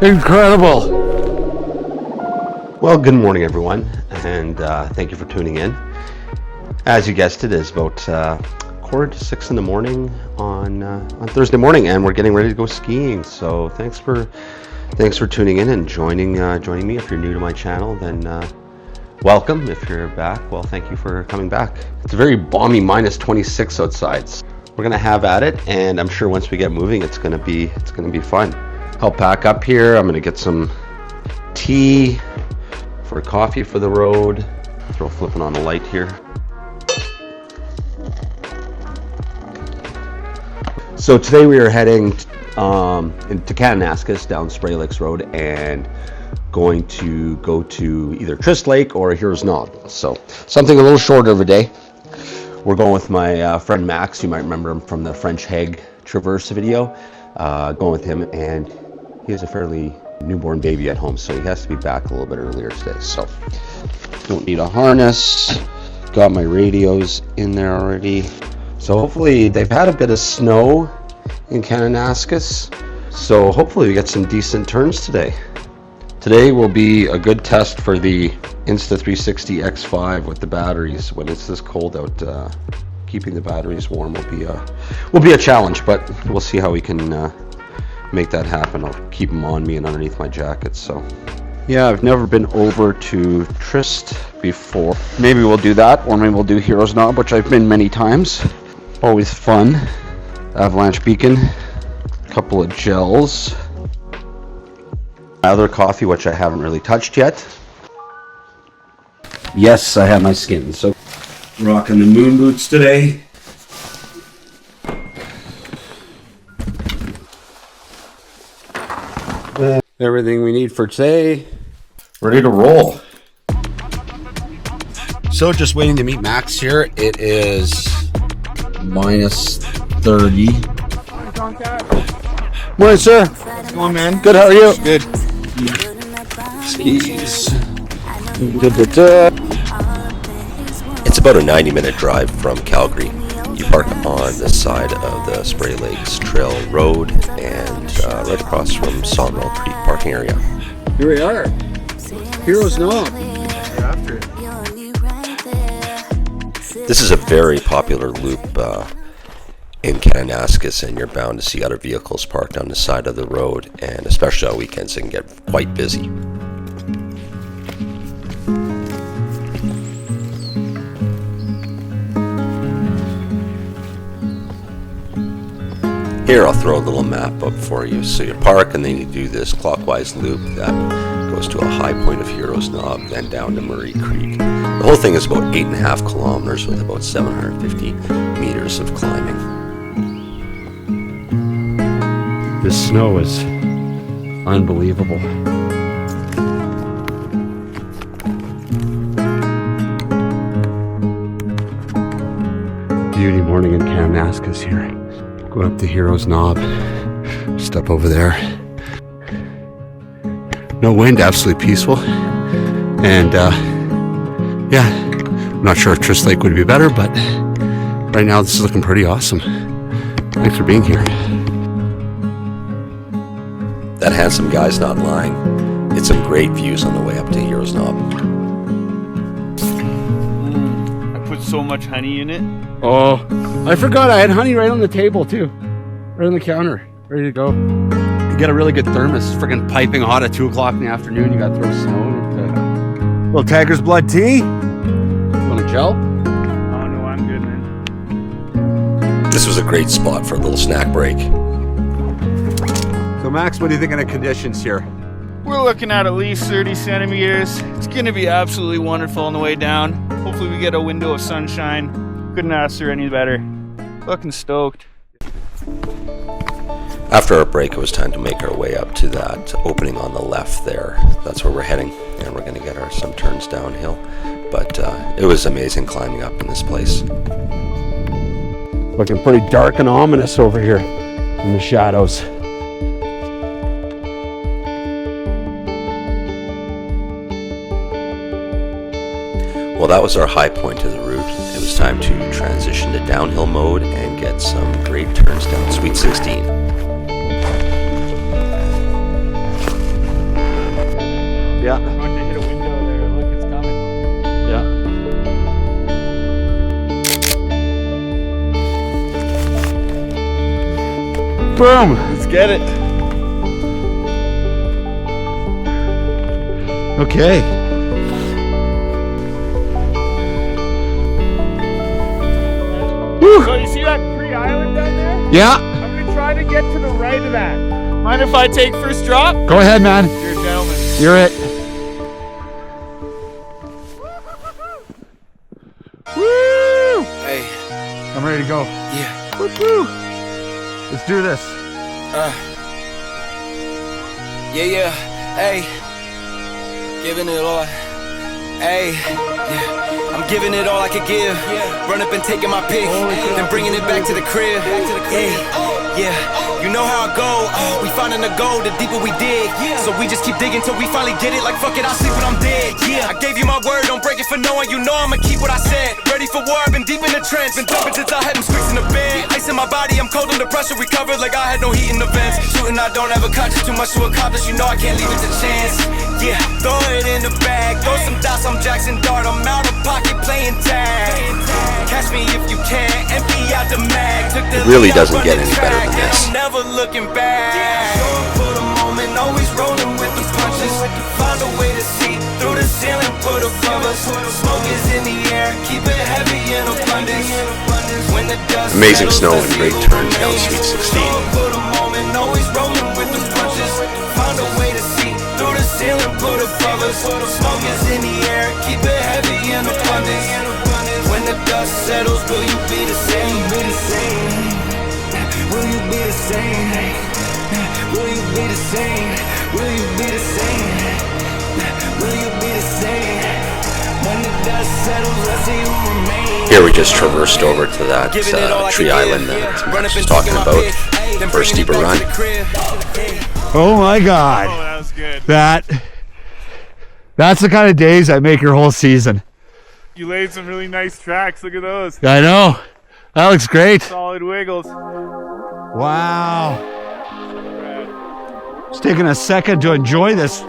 Incredible. Well, good morning, everyone, and thank you for tuning in. As you guessed, it is about 5:45 in the morning on Thursday morning, and we're getting ready to go skiing. So thanks for tuning in and joining me. If you're new to my channel, then welcome. If you're back, well, thank you for coming back. It's a very balmy -26 outside. So we're gonna have at it, and I'm sure once we get moving, it's gonna be fun. I'll pack up here. I'm gonna get some tea for coffee for the road. Throw flipping on the light here. So today we are heading into Kananaskis down Spray Lakes Road and going to go to either Trist Lake or Heroes Knob. So something a little shorter of a day. We're going with my friend Max. You might remember him from the French Heg Traverse video. Going with him, and he has a fairly newborn baby at home, so he has to be back a little bit earlier today. So don't need a harness. Got my radios in there already. So hopefully, they've had a bit of snow in Kananaskis, so hopefully we get some decent turns today. Today will be a good test for the Insta360 X5 with the batteries. When it's this cold out, keeping the batteries warm will be a challenge, but we'll see how we can make that happen. I'll keep them on me and underneath my jacket. So yeah, I've never been over to Trist before. Maybe we'll do that, or maybe we'll do Heroes Knob, which I've been many times. Always fun. Avalanche beacon, a couple of gels, my other coffee, which I haven't really touched yet. Yes, I have my skin. So rocking the moon boots today. Everything we need for today. Ready to roll. So just waiting to meet Max here. It is -30. Morning, Tomczak. Morning, sir. What's going on, man? Good, how are you? Good. Skis. It's about a 90-minute drive from Calgary. You park on the side of the Spray Lakes Trail Road and right across from Sawmill Creek parking area. Here we are. Heroes Knob. You're after it. This is a very popular loop in Kananaskis, and you're bound to see other vehicles parked on the side of the road, and especially on weekends it can get quite busy. Here, I'll throw a little map up for you. So you park, and then you do this clockwise loop that goes to a high point of Heroes Knob, then down to Murray Creek. The whole thing is about 8.5 kilometers with about 750 meters of climbing. This snow is unbelievable. Beauty morning in Kananaskis here. Going up to Heroes Knob. Step over there. No wind, absolutely peaceful. And yeah, I'm not sure if Trist Lake would be better, but right now this is looking pretty awesome. Thanks for being here. That handsome guy's not lying. It's some great views on the way up to Heroes Knob. I put so much honey in it. Oh, I forgot I had honey right on the table too. Right on the counter, ready to go. You get a really good thermos. It's freaking piping hot at 2 o'clock in the afternoon. You gotta throw snow in it. Little Tiger's Blood tea. Want a gel? Oh no, I'm good, man. This was a great spot for a little snack break. So Max, what do you think of the conditions here? We're looking at least 30 centimeters. It's gonna be absolutely wonderful on the way down. Hopefully we get a window of sunshine. Couldn't ask for any better. Looking stoked. After our break, it was time to make our way up to that opening on the left there. That's where we're heading, and we're going to get some turns downhill. But it was amazing climbing up in this place. Looking pretty dark and ominous over here in the shadows. Well, that was our high point of the route. It was time to transition to downhill mode and get some great turns down Sweet 16. Yeah. I'm going to hit a window there. Look, it's coming. Yeah. Boom! Let's get it. Okay. So you see that pre-island down there? Yeah. I'm gonna try to get to the right of that. Mind if I take first drop? Go ahead, man. You're a gentleman. You're it. Woo! Hey, I'm ready to go. yeah, Woo-hoo. Let's do this. yeah, hey, giving it all, hey, yeah, I'm giving it all I could give, run up and taking my pick, then bringing it back to the crib, hey, yeah, you know how I go, we finding the gold, the deeper we dig, so we just keep digging till we finally get it, like fuck it, I'll sleep when I'm dead, yeah, I gave you my word, don't break it for knowing, you know I'ma keep what I said, ready for war, I've been deep in the trench, been jumping since I had them squeaks in the bed, ice in my body, I'm cold under pressure, recovered like I had no heat in the vents, shooting I don't have a conscience, too much to accomplish, you know I can't leave it to chance, yeah, throw it in the bag, throw some dots, I'm Jackson Dart, I'm out of pocket playing tag, catch me if you can, empty out the mag, took the It really lead, doesn't I'm get running any better track, than and this. I'm never looking back, going for the moment, always rolling with the punches, find a way to see through the ceiling, put above us, smoke is in the air, keep it heavy in abundance, when the dust Amazing settles, snow I and see great what turns down remains. Sweet 16. Going for the moment, always rolling with the punches, find a way to see through the ceiling, put above us, smoke is in the air, keep it heavy in abundance, when the dust settles, will you be the same, will you be the same, will you be the same, will you be the same, will you be the same, when the dust settles, let's see who remains. Here we just traversed over to that tree island that Max was talking about. First steeper run. Oh my God. Oh, that was good. That's the kind of days that make your whole season. You laid some really nice tracks. Look at those. I know. That looks great. Solid wiggles. Wow. It's taking a second to enjoy this.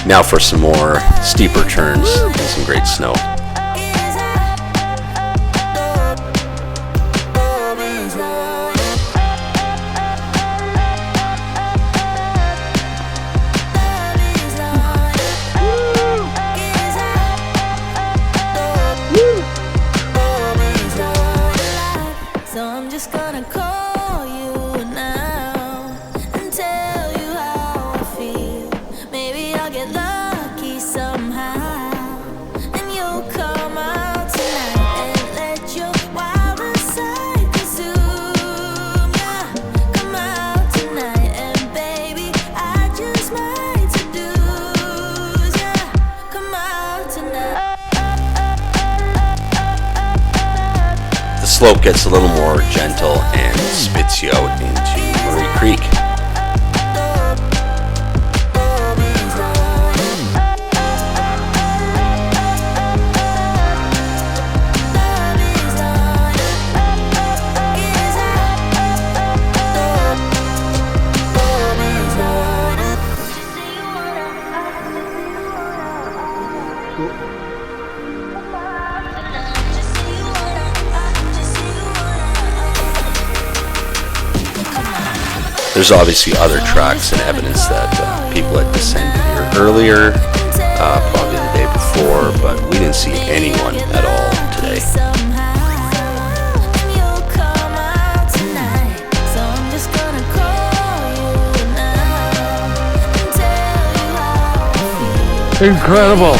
Now for some more steeper turns and some great snow. So I'm just gonna call you now and tell you how I feel. Maybe I'll get lucky somehow and you'll come out tonight and let your wilder side consume ya. Come out tonight and baby, I just might seduce ya. Come out tonight. The slope gets a little more gentle and spits you out into Murray Creek. There's obviously other tracks and evidence that people had descended here earlier, probably the day before, but we didn't see anyone at all today. Incredible.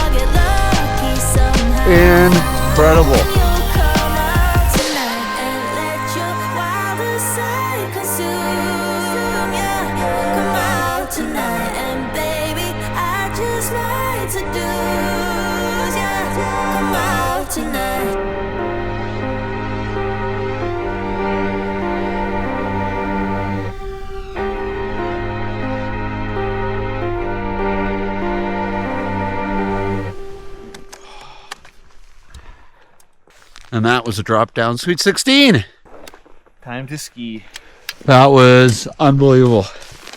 Incredible. And that was a drop down Sweet 16. Time to ski. That was unbelievable.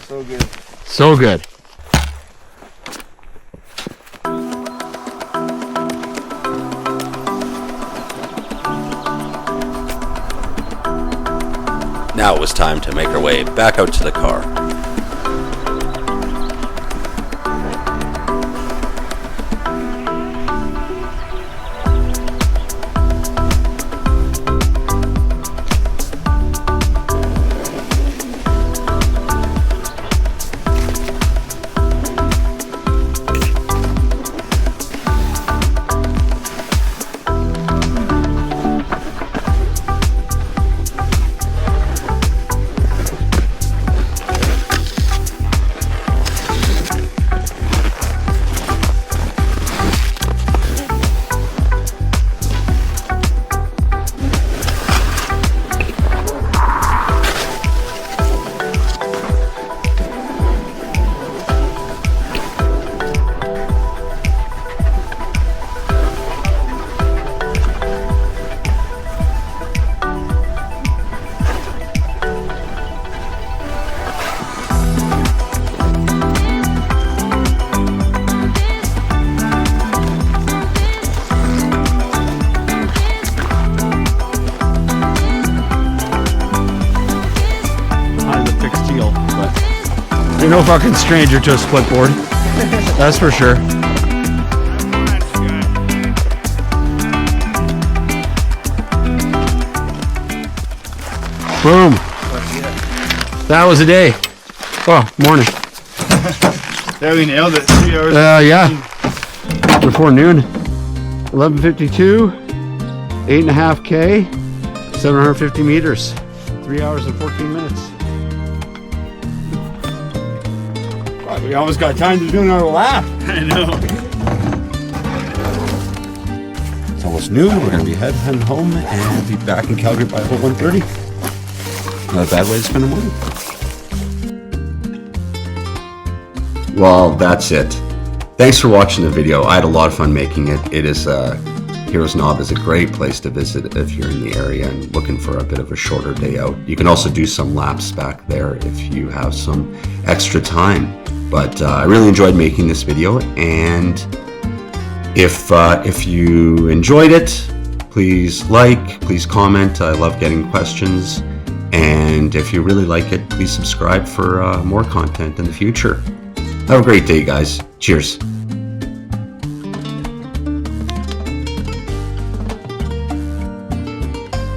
So good. So good. Now it was time to make our way back out to the car. You're no fucking stranger to a split board. That's for sure. Boom. That was a day. Oh, morning. Yeah, we nailed it. 3 hours. Yeah. Before noon. 11:52. 8.5K. 750 meters. 3 hours and 14 minutes. We almost got time to do another lap. I know. It's almost noon. We're going to be heading home and be back in Calgary by about 1:30. Not a bad way to spend the morning. Well, that's it. Thanks for watching the video. I had a lot of fun making it. Heroes Knob is a great place to visit if you're in the area and looking for a bit of a shorter day out. You can also do some laps back there if you have some extra time. But I really enjoyed making this video, and if you enjoyed it, please please comment. I love getting questions, and if you really like it, please subscribe for more content in the future. Have a great day, guys. Cheers.